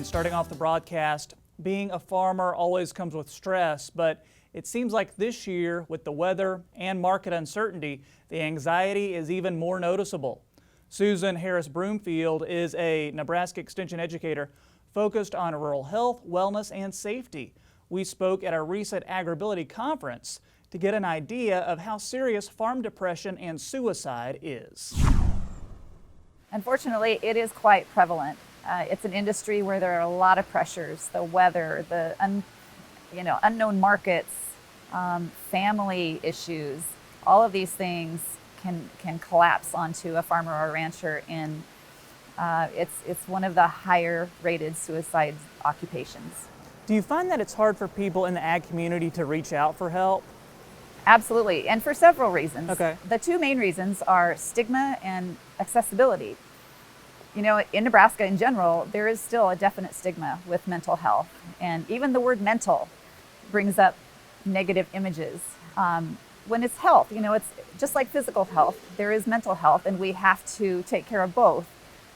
And starting off the broadcast, being a farmer always comes with stress, but it seems like this year, with the weather and market uncertainty, the anxiety is even more noticeable. Susan Harris Broomfield is a Nebraska Extension educator focused on rural health, wellness, and safety. We spoke at a recent AgriBility conference to get an idea of how serious farm depression and suicide is. Unfortunately, it is quite prevalent. It's an industry where there are a lot of pressures: the weather, the unknown markets, family issues. All of these things can collapse onto a farmer or a rancher, and it's one of the higher rated suicide occupations. Do you find that it's hard for people in the ag community to reach out for help? Absolutely, and for several reasons. Okay. The two main reasons are stigma and accessibility. You know, in Nebraska in general, there is still a definite stigma with mental health, and even the word mental brings up negative images. When it's health, it's just like physical health, there is mental health, and we have to take care of both.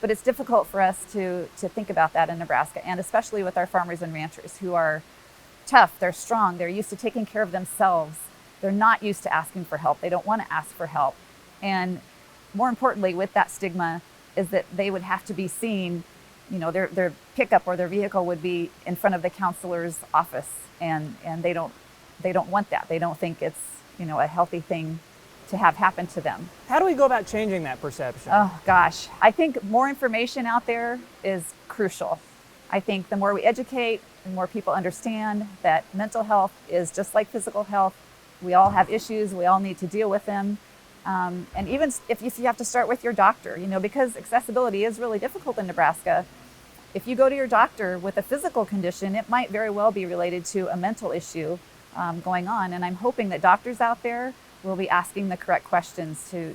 But it's difficult for us to think about that in Nebraska, and especially with our farmers and ranchers who are tough, they're strong, they're used to taking care of themselves. They're not used to asking for help. They don't want to ask for help. And more importantly, with that stigma is that they would have to be seen, their pickup or their vehicle would be in front of the counselor's office, and they don't want that. They don't think it's, a healthy thing to have happen to them. How do we go about changing that perception? Oh gosh, I think more information out there is crucial. I think the more we educate, the more people understand that mental health is just like physical health. We all have issues, we all need to deal with them. And even if you have to start with your doctor, because accessibility is really difficult in Nebraska. If you go to your doctor with a physical condition, it might very well be related to a mental issue going on. And I'm hoping that doctors out there will be asking the correct questions to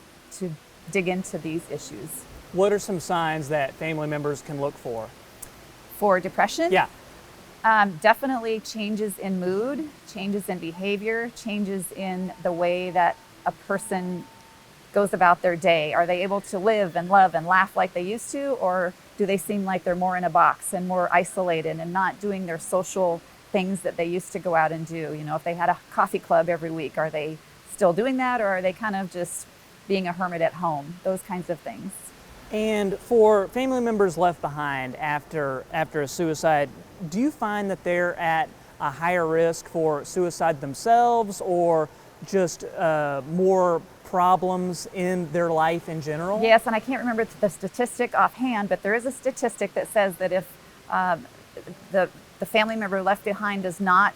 dig into these issues. What are some signs that family members can look for? For depression? Yeah. Definitely changes in mood, changes in behavior, changes in the way that a person goes about their day. Are they able to live and love and laugh like they used to, or do they seem like they're more in a box and more isolated and not doing their social things that they used to go out and do? If they had a coffee club every week, are they still doing that, or are they kind of just being a hermit at home? Those kinds of things. And for family members left behind after a suicide, do you find that they're at a higher risk for suicide themselves, or just more problems in their life in general? Yes, and I can't remember the statistic offhand, but there is a statistic that says that if the family member left behind does not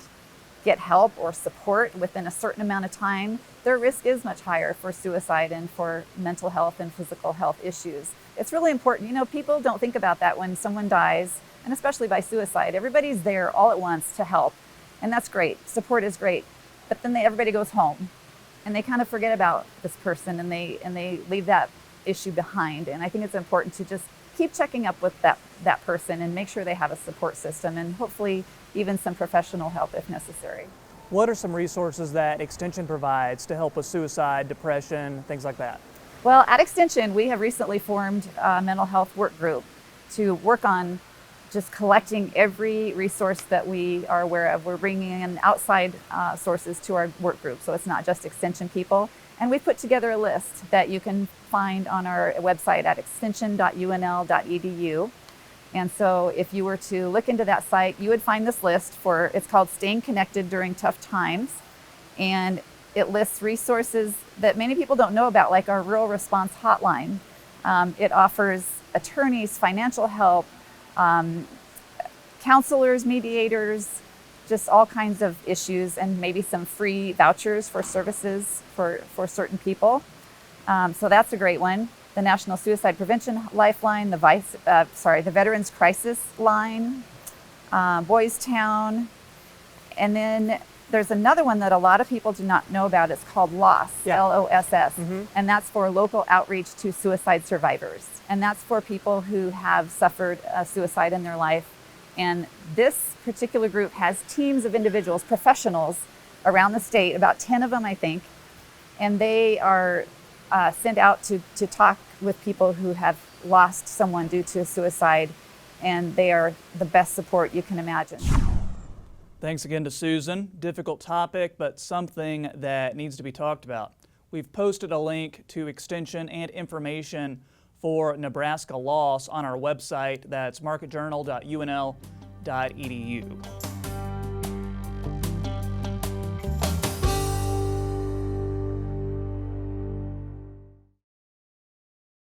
get help or support within a certain amount of time, their risk is much higher for suicide and for mental health and physical health issues. It's really important. People don't think about that when someone dies, and especially by suicide. Everybody's there all at once to help, and that's great. Support is great. But then everybody goes home, and they kind of forget about this person, and they leave that issue behind. And I think it's important to just keep checking up with that person and make sure they have a support system, and hopefully even some professional help if necessary. What are some resources that Extension provides to help with suicide, depression, things like that? Well, at Extension, we have recently formed a mental health work group to work on just collecting every resource that we are aware of. We're bringing in outside sources to our work group, so it's not just Extension people. And we've put together a list that you can find on our website at extension.unl.edu. And so if you were to look into that site, you would find this list it's called Staying Connected During Tough Times. And it lists resources that many people don't know about, like our Rural Response Hotline. It offers attorneys, financial help, counselors, mediators, just all kinds of issues, and maybe some free vouchers for services for certain people. So that's a great one. The National Suicide Prevention Lifeline, the Veterans Crisis Line, Boys Town, and then there's another one that a lot of people do not know about. It's called LOSS, Yeah. LOSS, Mm-hmm. and that's for local outreach to suicide survivors. And that's for people who have suffered a suicide in their life. And this particular group has teams of individuals, professionals around the state, about 10 of them, I think, and they are sent out to talk with people who have lost someone due to suicide and they are the best support you can imagine. Thanks again to Susan. Difficult topic, but something that needs to be talked about. We've posted a link to extension and information for Nebraska Loss on our website. That's marketjournal.unl.edu.